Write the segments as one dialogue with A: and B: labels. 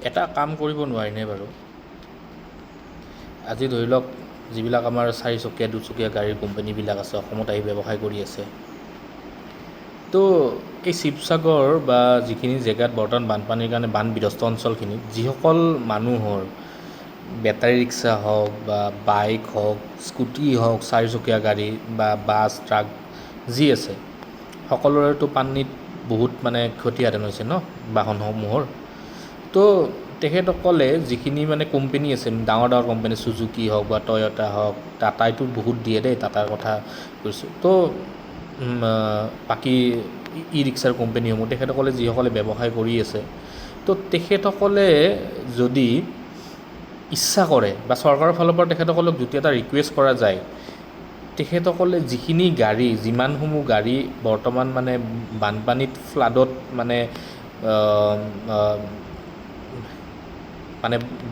A: এটা কাম কৰিব নোৱাৰিনে বাৰু? আজি ধৰি লওক যিবিলাক আমাৰ চাৰিচকীয়া দুচকীয়া গাড়ীৰ কোম্পানীবিলাক আছে অসমত আহি ব্যৱসায় কৰি আছে, তো এই শিৱসাগৰ বা যিখিনি জেগাত বৰ্তমান বানপানীৰ কাৰণে বানবিধ্বস্ত অঞ্চলখিনিত যিসকল মানুহৰ বেটাৰী ৰিক্সা হওক বা বাইক হওক, স্কুটি হওক, চাৰিচকীয়া গাড়ী বা বাছ ট্ৰাক যি আছে, সকলোৰেতো পানীত বহুত মানে ক্ষতিসাধন হৈছে ন বাহনসমূহৰ। তো তেখেতসকলে যিখিনি মানে কোম্পানী আছে, ডাঙৰ ডাঙৰ কোম্পানী, চুজুকি হওক বা টয়টা হওক, টাটাইতো বহুত দিয়ে দেই, টাটাৰ কথা কৈছোঁ। তো বাকী ই ৰিক্সাৰ কোম্পানীসমূহ, তেখেতসকলে যিসকলে ব্যৱসায় কৰি আছে, তো তেখেতসকলে যদি ইচ্ছা কৰে বা চৰকাৰৰ ফালৰ পৰা তেখেতসকলক যদি এটা ৰিকুৱেষ্ট কৰা যায়, তেখেতসকলে যিখিনি গাড়ী, যিমানসমূহ গাড়ী বৰ্তমান মানে বানপানীত ফ্লাডত মানে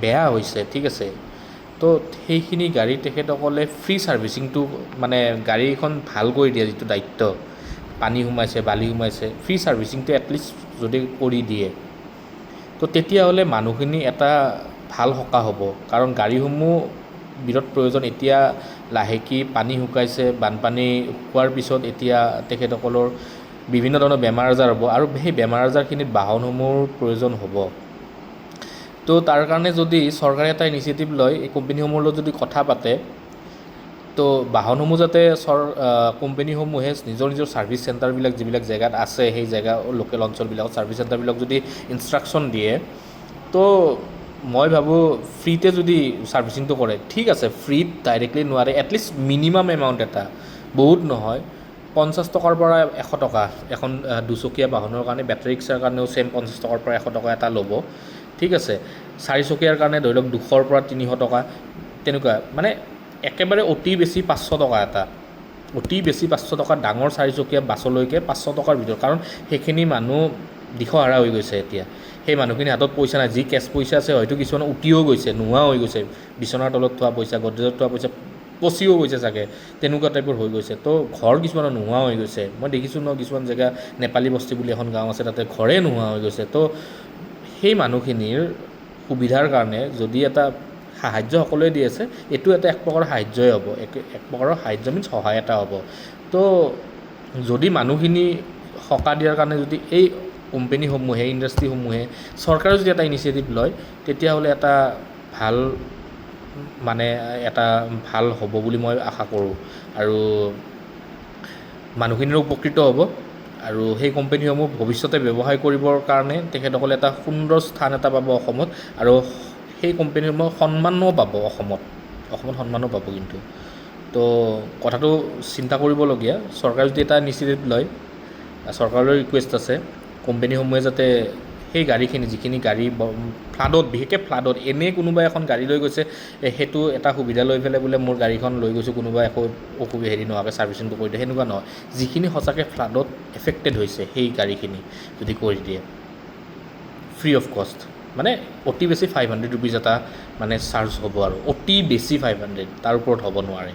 A: বেয়া হৈছে, ঠিক আছে, তো সেইখিনি গাড়ী তেখেতসকলে ফ্ৰী ছাৰ্ভিচিংটো মানে গাড়ীখন ভাল কৰি দিয়া যিটো দায়িত্ব, পানী সোমাইছে, বালি সোমাইছে, ফ্ৰী ছাৰ্ভিচিংটো এটলিষ্ট যদি কৰি দিয়ে, তো তেতিয়াহ'লে মানুহখিনি এটা ভাল সকাহ হ'ব। কাৰণ গাড়ীসমূহ বিৰত প্ৰয়োজন। এতিয়া লাহেকৈ পানী শুকাইছে, বানপানী শুকোৱাৰ পিছত এতিয়া তেখেতসকলৰ বিভিন্ন ধৰণৰ বেমাৰ আজাৰ হ'ব আৰু সেই বেমাৰ আজাৰখিনিত বাহনসমূহৰ প্ৰয়োজন হ'ব। তো তাৰ কাৰণে যদি চৰকাৰে এটা ইনিচিয়েটিভ লয়, এই কোম্পানীসমূহৰ লগত যদি কথা পাতে, তো বাহনসমূহ যাতে কোম্পানীসমূহে নিজৰ নিজৰ ছাৰ্ভিচ চেণ্টাৰবিলাক যিবিলাক জেগাত আছে, সেই জেগা লোকেল অঞ্চলবিলাকত ছাৰ্ভিচ চেণ্টাৰবিলাক যদি ইনষ্ট্ৰাকশ্যন দিয়ে, তো মই ভাবোঁ ফ্ৰীতে যদি ছাৰ্ভিচিংটো কৰে, ঠিক আছে, ফ্ৰীত ডাইৰেক্টলি নোৱাৰে, এটলিষ্ট মিনিমাম এমাউণ্ট এটা, বহুত নহয়, 50 টকাৰ পৰা 100 টকা এখন দুচকীয়া বাহনৰ কাৰণে, বেটাৰী ৰিক্সাৰ কাৰণেও ছেম 50 টকাৰ পৰা 100 টকা এটা ল'ব, ঠিক আছে। চাৰিচকীয়াৰ কাৰণে ধৰি লওক 200ৰ পৰা 300 টকা, তেনেকুৱা মানে একেবাৰে অতি বেছি 500 টকা এটা, অতি বেছি 500 টকা, ডাঙৰ চাৰিচকীয়া বাছলৈকে 500 টকাৰ ভিতৰত। কাৰণ সেইখিনি মানুহ দিশহাৰা হৈ গৈছে এতিয়া, সেই মানুহখিনি হাতত পইচা নাই, যি কেছ পইচা আছে হয়তো কিছুমান উটিও গৈছে, নোহোৱা হৈ গৈছে, বিচনাৰ তলত থোৱা পইচা, গড্ৰেজত থোৱা পইচা পচিও গৈছে চাগে, তেনেকুৱা টাইপৰ হৈ গৈছে। তো ঘৰ কিছুমানৰ নোহোৱা হৈ গৈছে, মই দেখিছোঁ ন কিছুমান জেগা, নেপালী বস্তি বুলি এখন গাঁও আছে, তাতে ঘৰে নোহোৱা হৈ গৈছে। তো সেই মানুহখিনিৰ সুবিধাৰ কাৰণে যদি এটা সাহাৰ্য সকলোৱে দি আছে, এইটো এটা এক প্ৰকাৰৰ সাহাৰ্যই হ'ব, এক প্ৰকাৰৰ সাহাৰ্য মিনছ সহায় এটা হ'ব। তো যদি মানুহখিনি সকাহ দিয়াৰ কাৰণে যদি এই কোম্পানীসমূহে, ইণ্ডাষ্ট্ৰীসমূহে, চৰকাৰে যদি এটা ইনিচিয়েটিভ লয়, তেতিয়াহ'লে এটা ভাল হ'ব বুলি মই আশা কৰোঁ। আৰু মানুহখিনিৰো উপকৃত হ'ব আৰু সেই কোম্পানীসমূহ ভৱিষ্যতে ব্যৱসায় কৰিবৰ কাৰণে তেখেতসকলে এটা সুন্দৰ স্থান এটা পাব অসমত, আৰু সেই কোম্পানীসমূহ সন্মানো পাব অসমত সন্মানো পাব। কিন্তু তো কথাটো চিন্তা কৰিবলগীয়া। চৰকাৰে যদি এটা ইনিচিয়েটিভ লয়, চৰকাৰলৈ ৰিকুৱেষ্ট আছে, কোম্পানীসমূহে যাতে সেই গাড়ীখিনি, যিখিনি গাড়ী ফ্লাডত, বিশেষকৈ ফ্লাডত, এনেই কোনোবাই এখন গাড়ী লৈ গৈছে, সেইটো এটা সুবিধা লৈ পেলাই বোলে মোৰ গাড়ীখন লৈ গৈছোঁ, কোনোবাই একো নোহোৱাকৈ ছাৰ্ভিচিংটো কৰি দিয়ে, সেনেকুৱা নহয়। যিখিনি সঁচাকৈ ফ্লাডত এফেক্টেড হৈছে, সেই গাড়ীখিনি যদি কৰি দিয়ে ফ্ৰী অফ কষ্ট, মানে অতি বেছি 500 ৰুপিজ এটা মানে চাৰ্জ হ'ব, আৰু অতি বেছি 500, তাৰ ওপৰত হ'ব নোৱাৰে।